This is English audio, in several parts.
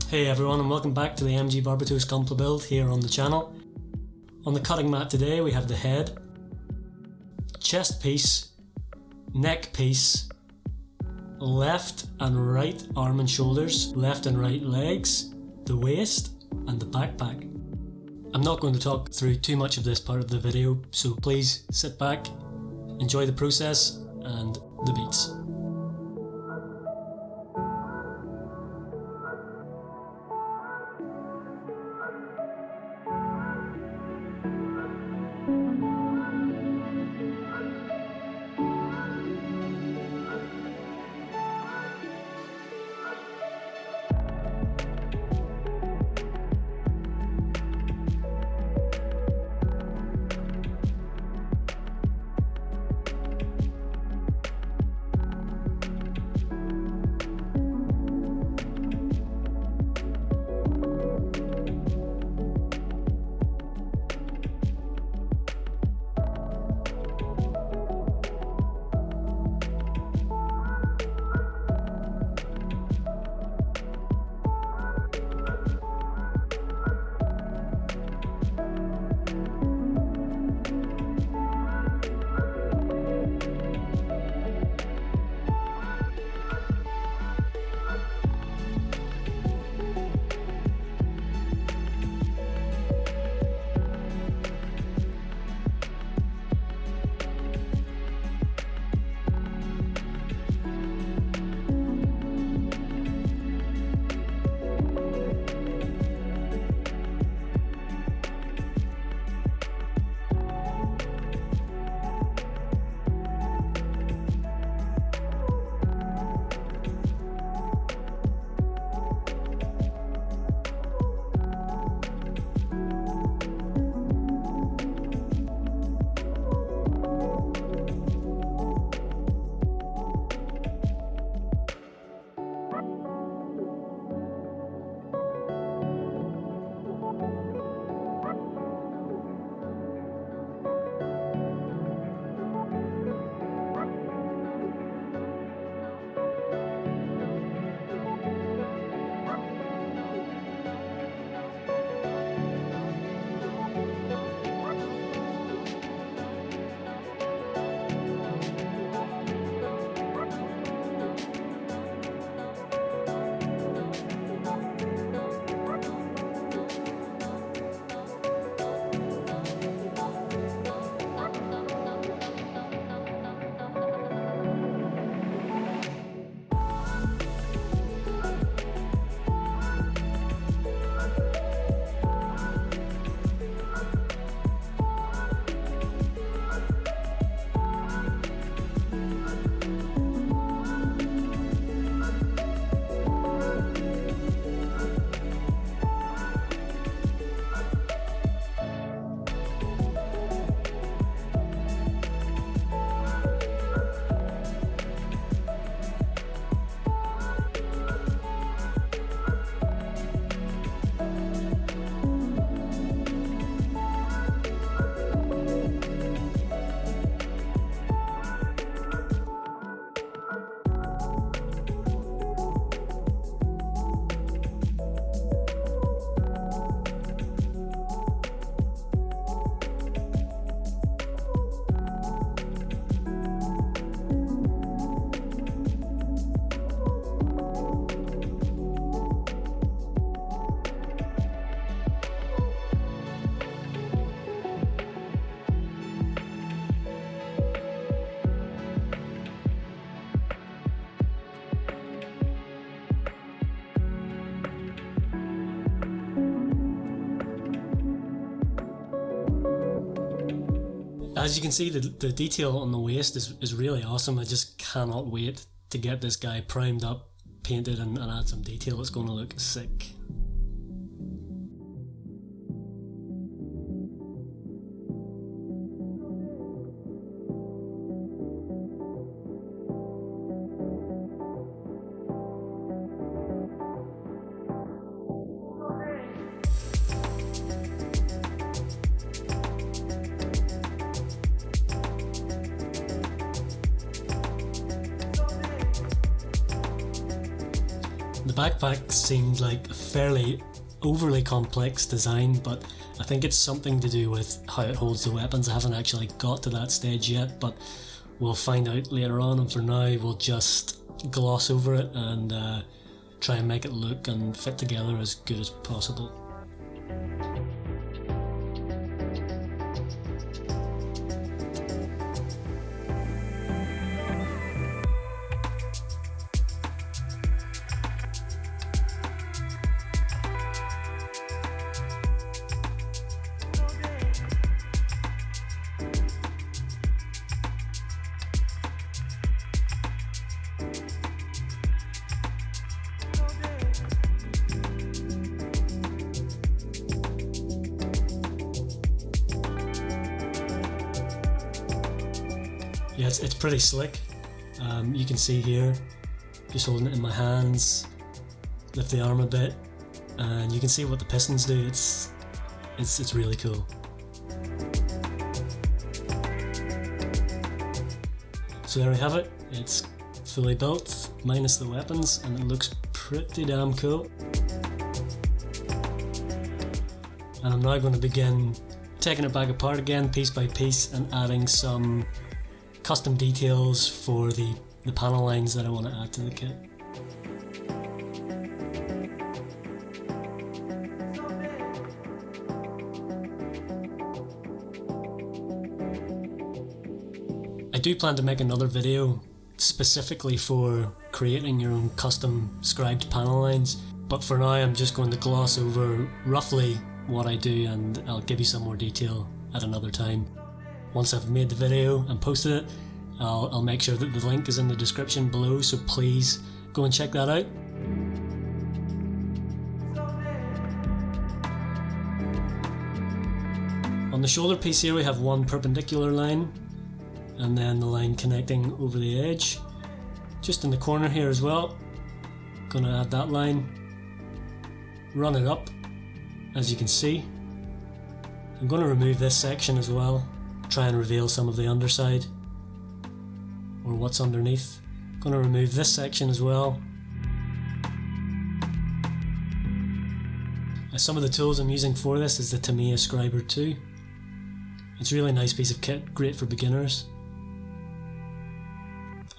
Hey everyone, and welcome back to the MG Barbatos GUNPLA build here on the channel. On the cutting mat today we have the head, chest piece, neck piece, left and right arm and shoulders, left and right legs, the waist and the backpack. I'm not going to talk through too much of this part of the video, so please sit back, enjoy the process and the beats. As you can see, the detail on the waist is really awesome. I just cannot wait to get this guy primed up, painted and add some detail. It's going to look sick. The backpack seemed like a fairly overly complex design, but I think it's something to do with how it holds the weapons. I haven't actually got to that stage yet, but we'll find out later on, and for now we'll just gloss over it and try and make it look and fit together as good as possible. Yeah, it's pretty slick. You can see here, just holding it in my hands, lift the arm a bit, and you can see what the pistons do. It's really cool. So there we have it. It's fully built, minus the weapons, and it looks pretty damn cool. And I'm now going to begin taking it back apart again, piece by piece, and adding some custom details for the panel lines that I want to add to the kit. I do plan to make another video specifically for creating your own custom scribed panel lines, but for now I'm just going to gloss over roughly what I do, and I'll give you some more detail at another time. Once I've made the video and posted it, I'll make sure that the link is in the description below, so please go and check that out. On the shoulder piece here we have one perpendicular line, and then the line connecting over the edge. Just in the corner here as well, gonna add that line, run it up, as you can see. I'm gonna remove this section as well, try and reveal some of the underside, or what's underneath. Going to remove this section as well. Some of the tools I'm using for this is the Tamiya Scriber 2. It's a really nice piece of kit, great for beginners.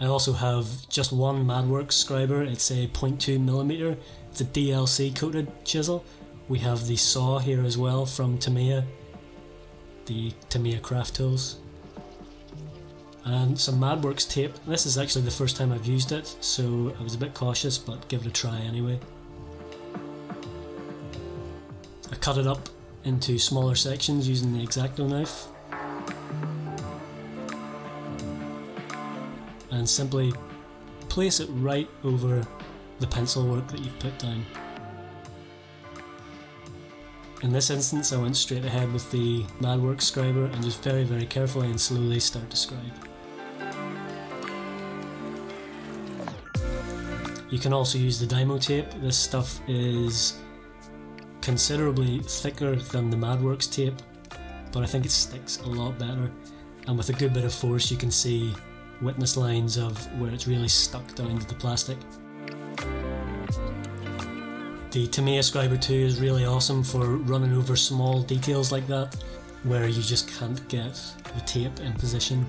I also have just one MadWorks scriber. It's a 0.2mm. It's a DLC coated chisel. We have the saw here as well from Tamiya, the Tamiya craft tools. And some MadWorks tape. This is actually the first time I've used it, so I was a bit cautious, but give it a try anyway. I cut it up into smaller sections using the exacto knife, and simply place it right over the pencil work that you've put down. In this instance I went straight ahead with the MadWorks scriber and just very, very carefully and slowly start to scribe. You can also use the Dymo tape. This stuff is considerably thicker than the MadWorks tape, but I think it sticks a lot better, and with a good bit of force you can see witness lines of where it's really stuck down to the plastic. The Tamiya Scriber 2 is really awesome for running over small details like that, where you just can't get the tape in position.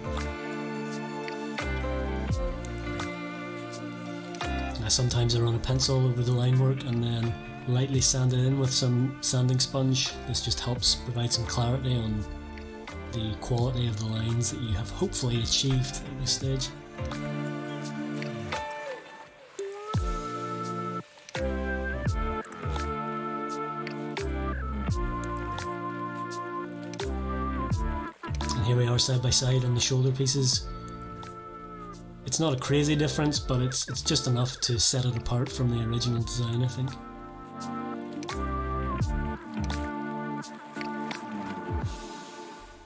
Sometimes I run a pencil over the line work and then lightly sand it in with some sanding sponge. This just helps provide some clarity on the quality of the lines that you have hopefully achieved at this stage. And here we are side by side on the shoulder pieces. It's not a crazy difference, but it's just enough to set it apart from the original design, I think.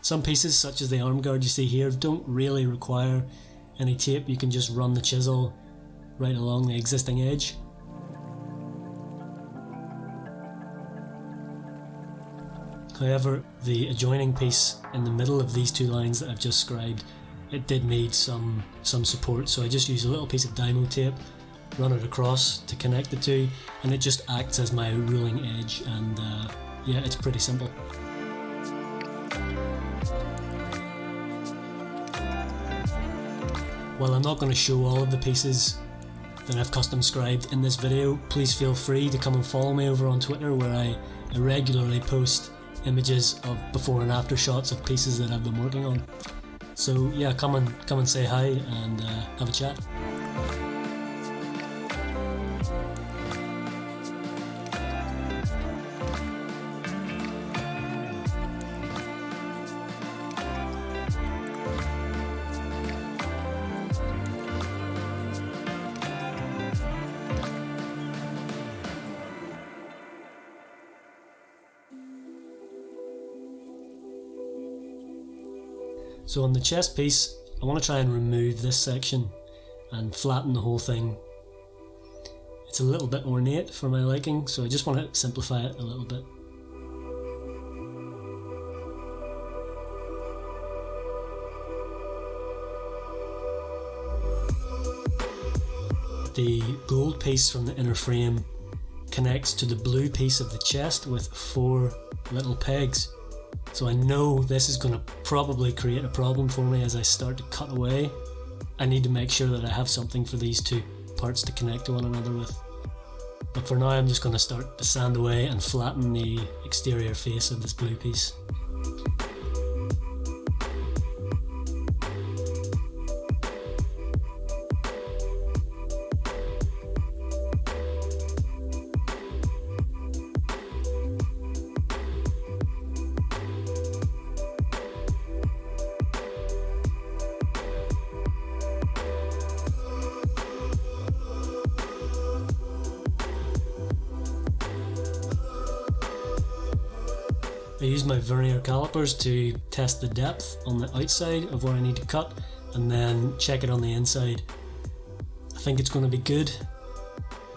Some pieces, such as the arm guard you see here, don't really require any tape. You can just run the chisel right along the existing edge. However, the adjoining piece in the middle of these two lines that I've just scribed, it did need some support, so I just used a little piece of Dymo tape run it across to connect the two, and it just acts as my ruling edge, and yeah, it's pretty simple. While I'm not going to show all of the pieces that I've custom scribed in this video, please feel free to come and follow me over on Twitter, where I regularly post images of before and after shots of pieces that I've been working on. So yeah, come and say hi and have a chat. So on the chest piece, I want to try and remove this section and flatten the whole thing. It's a little bit ornate for my liking, so I just want to simplify it a little bit. The gold piece from the inner frame connects to the blue piece of the chest with 4 little pegs. So I know this is going to probably create a problem for me as I start to cut away. I need to make sure that I have something for these 2 parts to connect to one another with. But for now I'm just going to start to sand away and flatten the exterior face of this blue piece. I use my vernier calipers to test the depth on the outside of where I need to cut, and then check it on the inside. I think it's going to be good.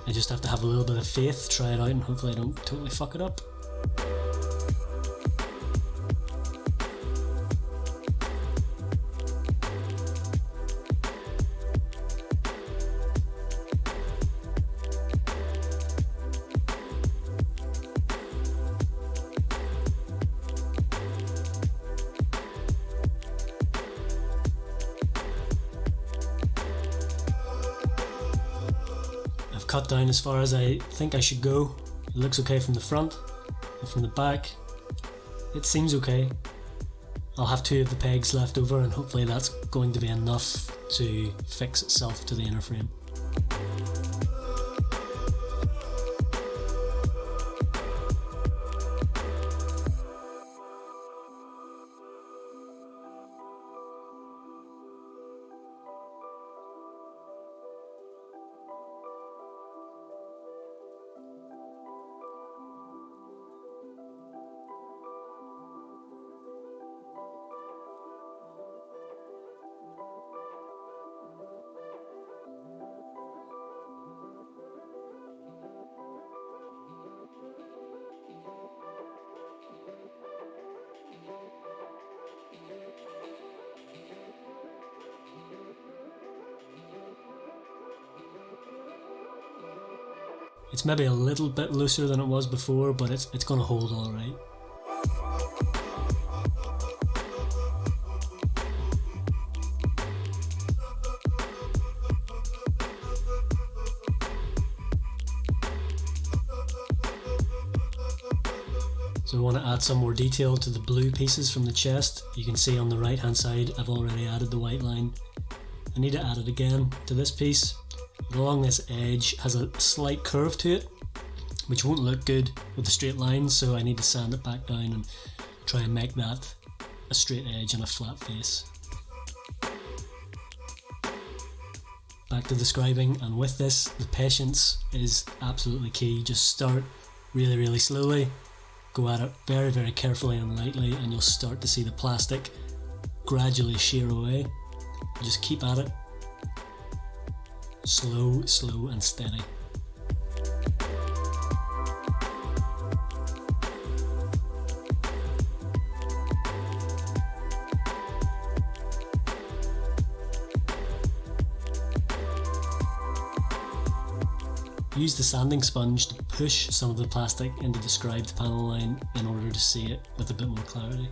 I just have to have a little bit of faith, try it out, and hopefully I don't totally fuck it up. Cut down as far as I think I should go. It looks okay from the front, and from the back it seems okay. I'll have 2 of the pegs left over, and hopefully that's going to be enough to fix itself to the inner frame. It's maybe a little bit looser than it was before, but it's going to hold all right. So I want to add some more detail to the blue pieces from the chest. You can see on the right hand side I've already added the white line. I need to add it again to this piece. Along this edge has a slight curve to it, which won't look good with the straight lines, so I need to sand it back down and try and make that a straight edge and a flat face. Back to the scribing, and with this, the patience is absolutely key. Just start really slowly, go at it very carefully and lightly, and you'll start to see the plastic gradually shear away. Just keep at it. Slow and steady. use the sanding sponge to push some of the plastic into the scribed panel line in order to see it with a bit more clarity.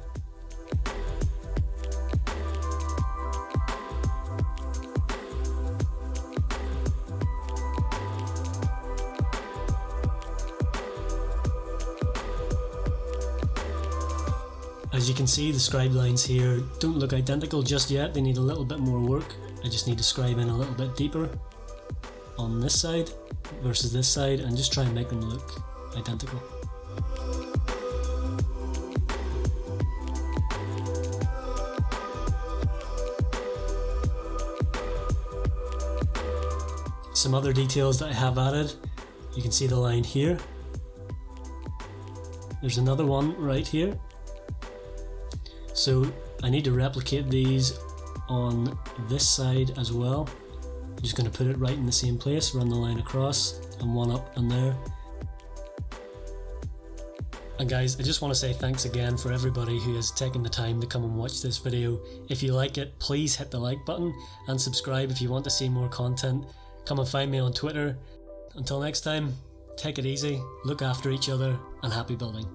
As you can see, the scribe lines here don't look identical just yet, they need a little bit more work. I just need to scribe in a little bit deeper on this side versus this side and just try and make them look identical. Some other details that I have added, you can see the line here. There's another one right here. So I need to replicate these on this side as well. I'm just going to put it right in the same place, run the line across, and one up and there. And guys, I just want to say thanks again for everybody who has taken the time to come and watch this video. If you like it, please hit the like button and subscribe if you want to see more content. Come and find me on Twitter. Until next time, take it easy, look after each other, and happy building.